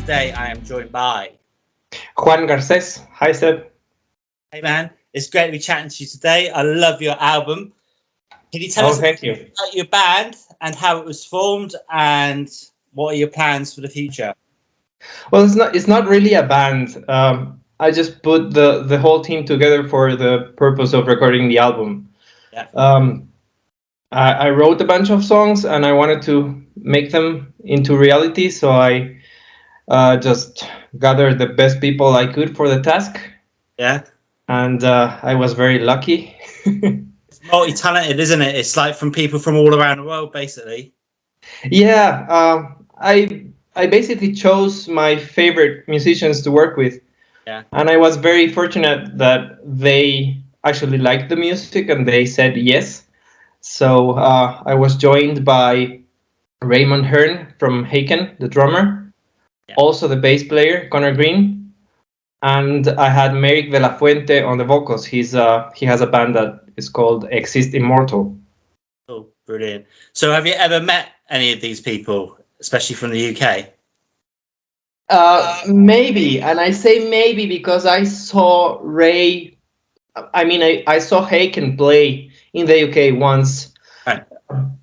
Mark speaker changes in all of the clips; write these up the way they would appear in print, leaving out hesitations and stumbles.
Speaker 1: today I am joined by
Speaker 2: Juan Garces. Hi, Seb.
Speaker 1: Hey man, it's great to be chatting to you today. I love your album. Can you tell us
Speaker 2: Thank you.
Speaker 1: about your band and how it was formed and what are your plans for the future?
Speaker 2: Well, it's not really a band. I just put the whole team together for the purpose of recording the album.
Speaker 1: Yeah.
Speaker 2: I wrote a bunch of songs and I wanted to make them into reality, so I just gathered the best people I could for the task.
Speaker 1: Yeah.
Speaker 2: And I was very lucky.
Speaker 1: It's multi-talented, isn't it? It's like from people from all around the world, basically.
Speaker 2: Yeah, I basically chose my favorite musicians to work with.
Speaker 1: Yeah.
Speaker 2: And I was very fortunate that they actually liked the music and they said yes. So I was joined by Raymond Hearn from Haken, the drummer, also the bass player, Connor Green, and I had Merrick de la Fuente on the vocals. He has a band that is called Exist Immortal.
Speaker 1: Oh, brilliant. So have you ever met any of these people, especially from the UK?
Speaker 2: Maybe, and I say maybe because I saw Ray. I saw Haken play in the UK once,
Speaker 1: Right.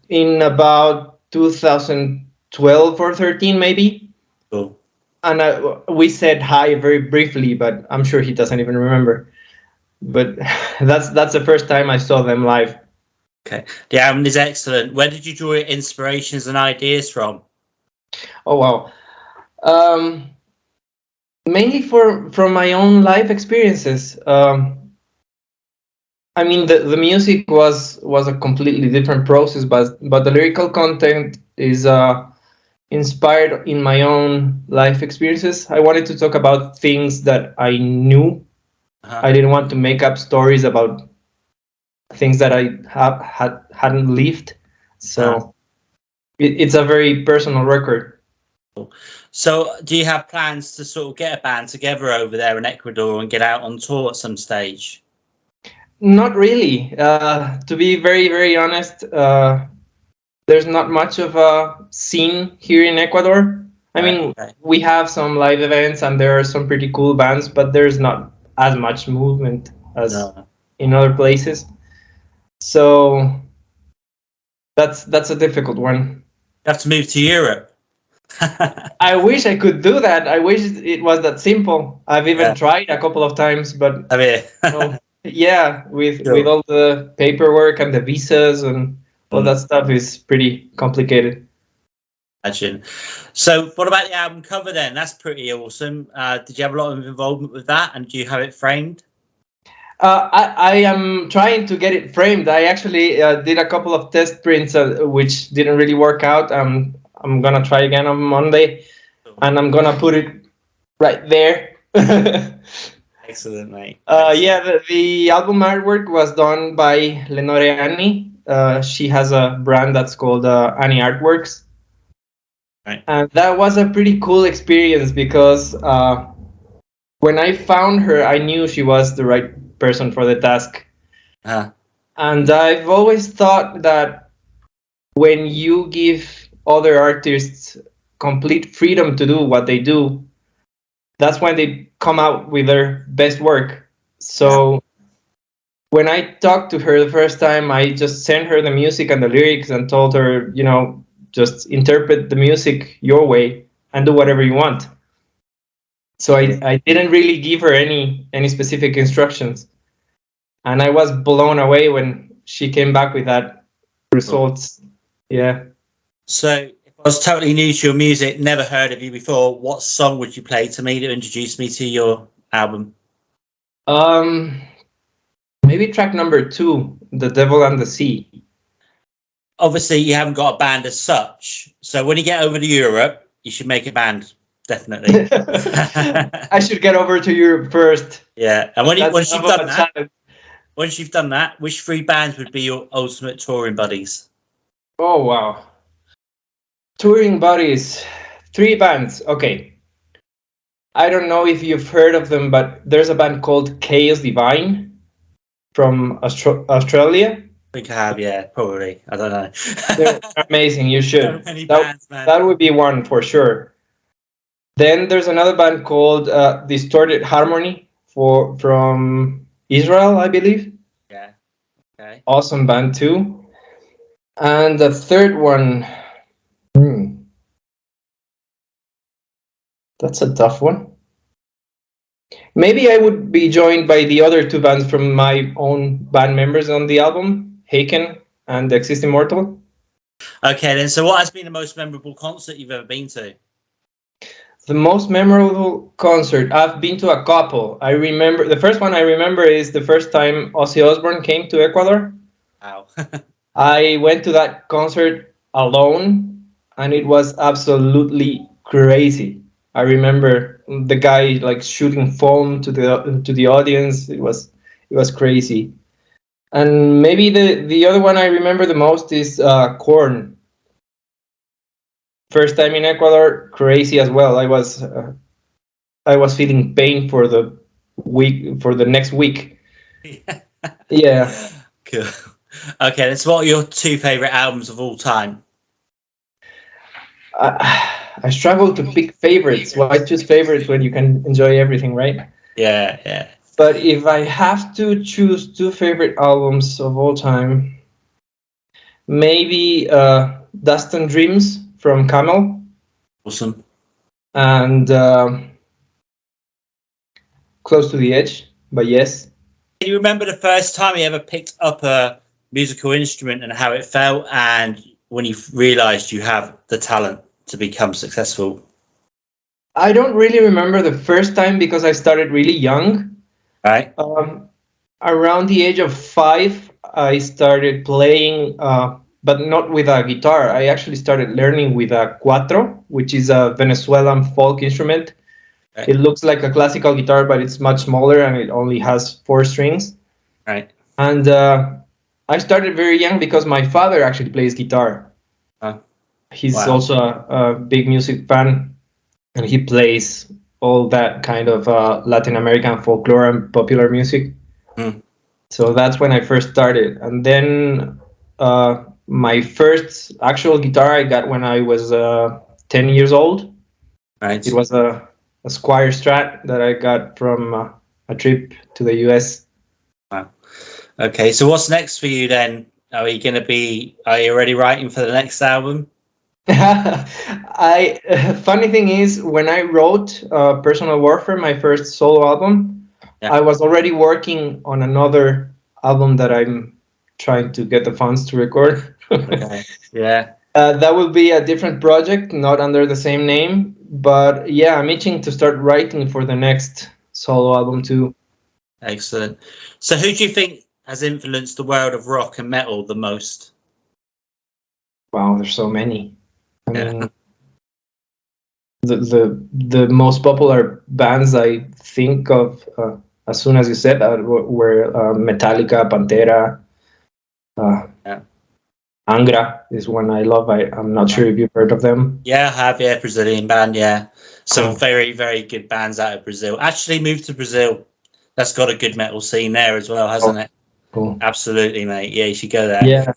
Speaker 2: in about 2012 or 13, maybe.
Speaker 1: Cool.
Speaker 2: And we said hi very briefly, but I'm sure he doesn't even remember. But that's the first time I saw them live.
Speaker 1: Okay. The album is excellent. Where did you draw your inspirations and ideas from?
Speaker 2: Oh wow. Mainly from my own life experiences. The music was a completely different process, but the lyrical content is inspired in my own life experiences. I wanted to talk about things that I knew. I didn't want to make up stories about things that I hadn't lived. So it's a very personal record.
Speaker 1: So do you have plans to sort of get a band together over there in Ecuador and get out on tour at some stage?
Speaker 2: Not really. To be very, very honest, there's not much of a scene here in Ecuador. We have some live events and there are some pretty cool bands, but there's not as much movement as in other places. So that's a difficult one.
Speaker 1: You have to move to Europe.
Speaker 2: I wish I could do that. I wish it was that simple. I've even tried a couple of times, but with all the paperwork and the visas and all that stuff is pretty complicated.
Speaker 1: Imagine. So what about the album cover then? That's pretty awesome. Did you have a lot of involvement with that, and do you have it framed?
Speaker 2: I am trying to get it framed. I actually did a couple of test prints which didn't really work out. I'm gonna try again on Monday, and I'm gonna put it right there.
Speaker 1: Excellent, mate.
Speaker 2: The album artwork was done by Lenore Annie. She has a brand that's called Annie Artworks.
Speaker 1: Right.
Speaker 2: And that was a pretty cool experience because when I found her, I knew she was the right person for the task. And I've always thought that when you give other artists complete freedom to do what they do, that's when they come out with their best work. So when I talked to her the first time, I just sent her the music and the lyrics and told her, just interpret the music your way and do whatever you want. So I didn't really give her any specific instructions. And I was blown away when she came back with that results. Yeah.
Speaker 1: So if I was totally new to your music, never heard of you before, what song would you play to me to introduce me to your album?
Speaker 2: Maybe track number 2, The Devil and the Sea.
Speaker 1: Obviously, you haven't got a band as such. So when you get over to Europe, you should make a band, definitely.
Speaker 2: I should get over to Europe first.
Speaker 1: Yeah. And once you've done that, which 3 bands would be your ultimate touring buddies?
Speaker 2: Oh, wow. Touring buddies. 3 bands. Okay. I don't know if you've heard of them, but there's a band called Chaos Divine from Australia.
Speaker 1: I think I have, yeah, probably. I don't know.
Speaker 2: They're amazing. You should.
Speaker 1: So many bands, man.
Speaker 2: That would be one for sure. Then there's another band called Distorted Harmony from Israel, I believe.
Speaker 1: Yeah. Okay.
Speaker 2: Awesome band too. And the third one, that's a tough one. Maybe I would be joined by the other two bands from my own band members on the album, Haken and Exist Immortal.
Speaker 1: Okay, then. So what has been the most memorable concert you've ever been to?
Speaker 2: The most memorable concert, I've been to a couple. I remember, the first one I remember is the first time Ozzy Osbourne came to Ecuador.
Speaker 1: Wow.
Speaker 2: I went to that concert alone, and it was absolutely crazy. I remember the guy like shooting foam to the audience. It was crazy. And maybe the other one I remember the most is Korn. First time in Ecuador, crazy as well. I was feeling pain for the next week. Yeah.
Speaker 1: Cool. Okay, so what are your two favorite albums of all time?
Speaker 2: I struggle to pick favorites. Why choose favorites when you can enjoy everything, right?
Speaker 1: Yeah.
Speaker 2: But if I have to choose two favorite albums of all time, maybe Dust and Dreams from Camel.
Speaker 1: Awesome.
Speaker 2: And Close to the Edge by Yes.
Speaker 1: Can you remember the first time you ever picked up a musical instrument and how it felt, and when you realized you have the talent to become successful?
Speaker 2: I don't really remember the first time because I started really young.
Speaker 1: Right.
Speaker 2: Around the age of 5, I started playing, but not with a guitar. I actually started learning with a cuatro, which is a Venezuelan folk instrument. Right. It looks like a classical guitar, but it's much smaller and it only has 4 strings.
Speaker 1: Right.
Speaker 2: And I started very young because my father actually plays guitar. He's also a big music fan, and he plays all that kind of Latin American folklore and popular music. So that's when I first started. And then my first actual guitar I got when I was 10 years old.
Speaker 1: Right.
Speaker 2: It was a Squire Strat that I got from a trip to the US.
Speaker 1: Wow. Okay, so what's next for you then? Are you already writing for the next album?
Speaker 2: Funny thing is, when I wrote Personal Warfare, my first solo album, I was already working on another album that I'm trying to get the funds to record.
Speaker 1: Okay. Yeah.
Speaker 2: That will be a different project, not under the same name. But yeah, I'm itching to start writing for the next solo album too.
Speaker 1: Excellent. So who do you think has influenced the world of rock and metal the most?
Speaker 2: Wow, there's so many. I mean, the most popular bands I think of as soon as you said that were Metallica, Pantera, Angra is one I love. I'm not sure if you've heard of them.
Speaker 1: Yeah, I have. Yeah, Brazilian band. Yeah, some very, very good bands out of Brazil. Actually moved to Brazil. That's got a good metal scene there as well, hasn't it?
Speaker 2: Cool.
Speaker 1: Absolutely, mate. Yeah, you should go there.
Speaker 2: Yeah.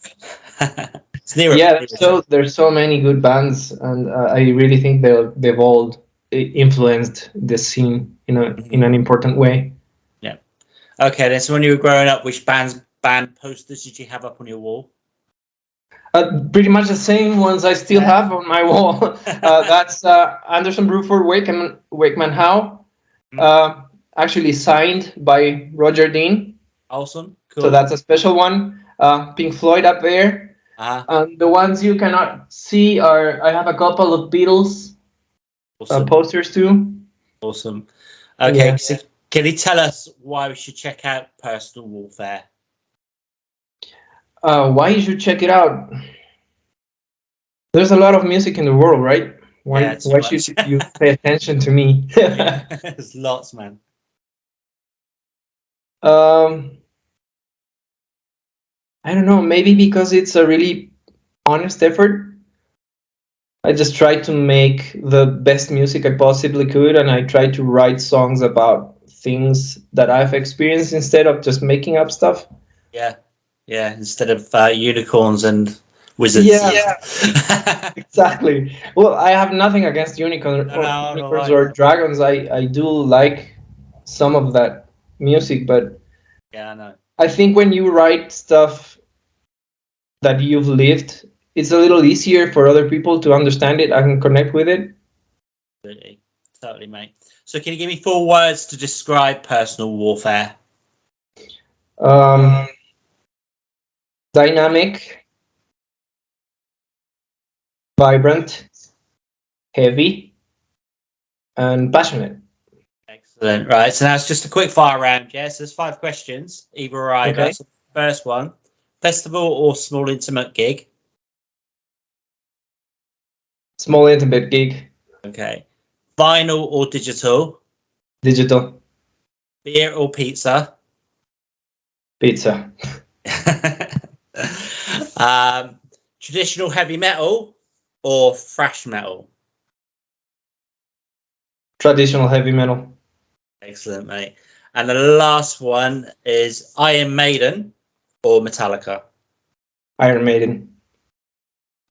Speaker 1: Yeah,
Speaker 2: there's so many good bands, and I really think they've all influenced the scene in an important way.
Speaker 1: Yeah. Okay, then. So when you were growing up, which band posters did you have up on your wall?
Speaker 2: Pretty much the same ones I still have on my wall. That's Anderson Bruford Wakeman Howe, actually signed by Roger Dean.
Speaker 1: Awesome. Cool.
Speaker 2: So that's a special one. Pink Floyd up there. The ones you cannot see I have a couple of Beatles posters too.
Speaker 1: Awesome. Okay, so can you tell us why we should check out Personal Warfare?
Speaker 2: Why you should check it out? There's a lot of music in the world, right? Why should you pay attention to me?
Speaker 1: There's lots, man.
Speaker 2: I don't know, maybe because it's a really honest effort. I just try to make the best music I possibly could, and I try to write songs about things that I've experienced instead of just making up stuff.
Speaker 1: Yeah, instead of unicorns and wizards.
Speaker 2: Yeah. Exactly. Well, I have nothing against unicorns or dragons. I do like some of that music, but
Speaker 1: yeah, I know.
Speaker 2: I think when you write stuff that you've lived, it's a little easier for other people to understand it and connect with it.
Speaker 1: Absolutely. Totally, mate. So can you give me 4 words to describe personal warfare?
Speaker 2: Dynamic, vibrant, heavy, and passionate.
Speaker 1: Excellent. Right. So now it's just a quick fire round. Yes, there's 5 questions, either or either.
Speaker 2: Okay.
Speaker 1: So first one, festival or small intimate gig?
Speaker 2: Small intimate gig.
Speaker 1: Okay. Vinyl or digital?
Speaker 2: Digital.
Speaker 1: Beer or pizza?
Speaker 2: Pizza.
Speaker 1: Traditional heavy metal or thrash metal?
Speaker 2: Traditional heavy metal.
Speaker 1: Excellent, mate. And the last one is Iron Maiden or Metallica?
Speaker 2: Iron Maiden.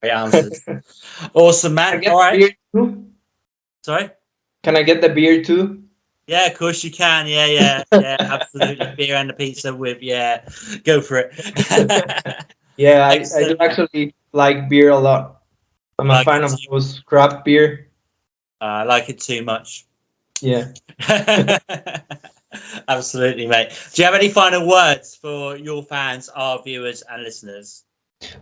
Speaker 1: Great answers. Awesome, man. All right.
Speaker 2: Beer too?
Speaker 1: Sorry?
Speaker 2: Can I get the beer too?
Speaker 1: Yeah, of course you can. Yeah, absolutely. Beer and the pizza with, go for it.
Speaker 2: Yeah, I do actually like beer a lot. I'm a fan of those craft beer.
Speaker 1: I like it too much.
Speaker 2: Yeah.
Speaker 1: Absolutely, mate. Do you have any final words for your fans, our viewers and listeners?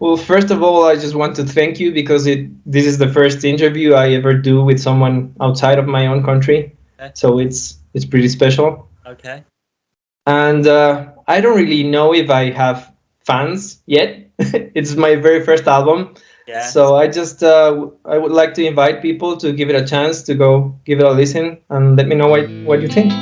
Speaker 2: Well, first of all, I just want to thank you because this is the first interview I ever do with someone outside of my own country. Okay. So it's pretty special.
Speaker 1: Okay.
Speaker 2: And I don't really know if I have fans yet. It's my very first album. Yeah. So I just I would like to invite people to give it a chance, to go give it a listen, and let me know what you think.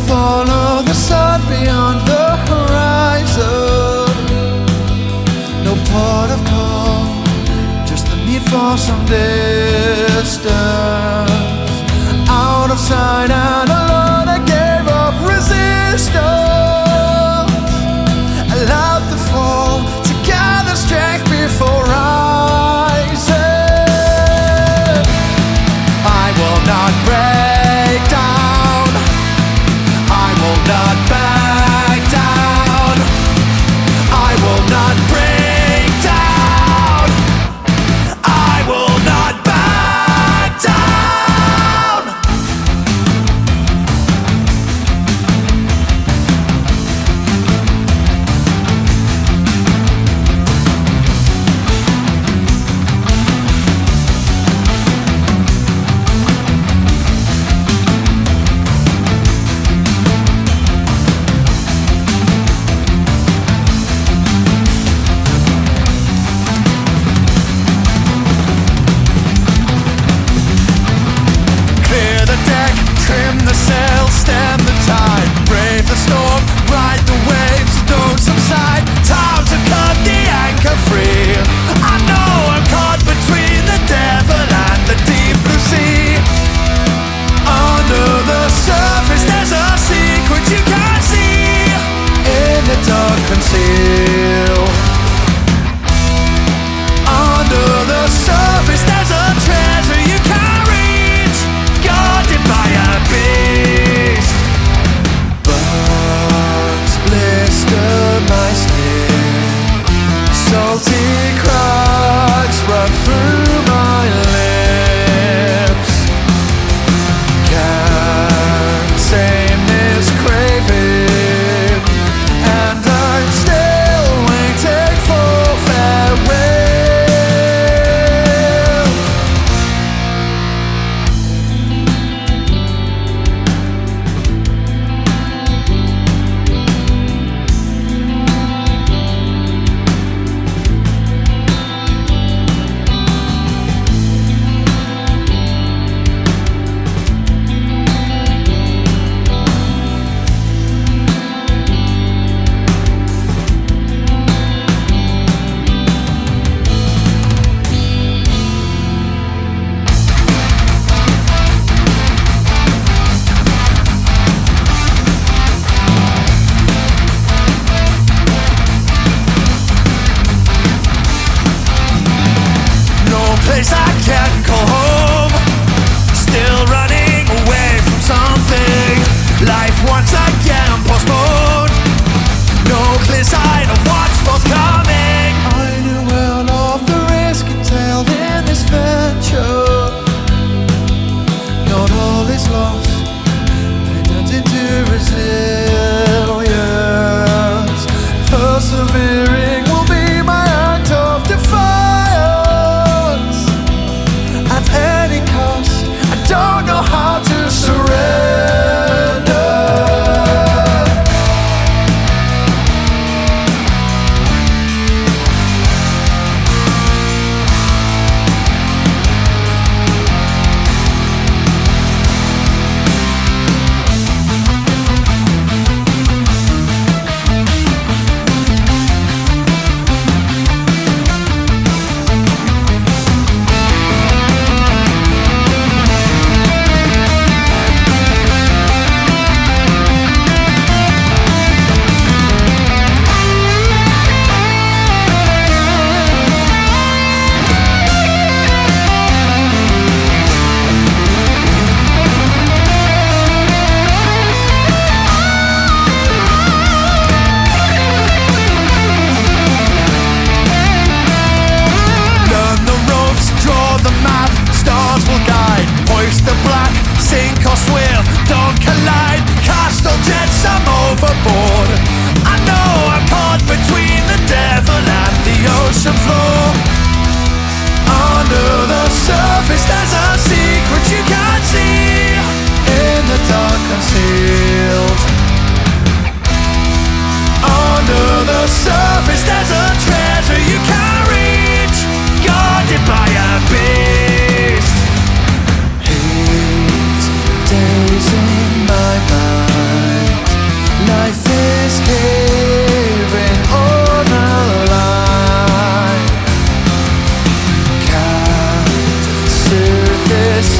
Speaker 3: Follow the sun beyond the horizon. No port of call, just the need for some distance. Out of sight and alone, I gave up resistance. Allowed the fall to gather strength before rising. I will not break down. I will not back down. I will not break down. I will not back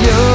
Speaker 3: you.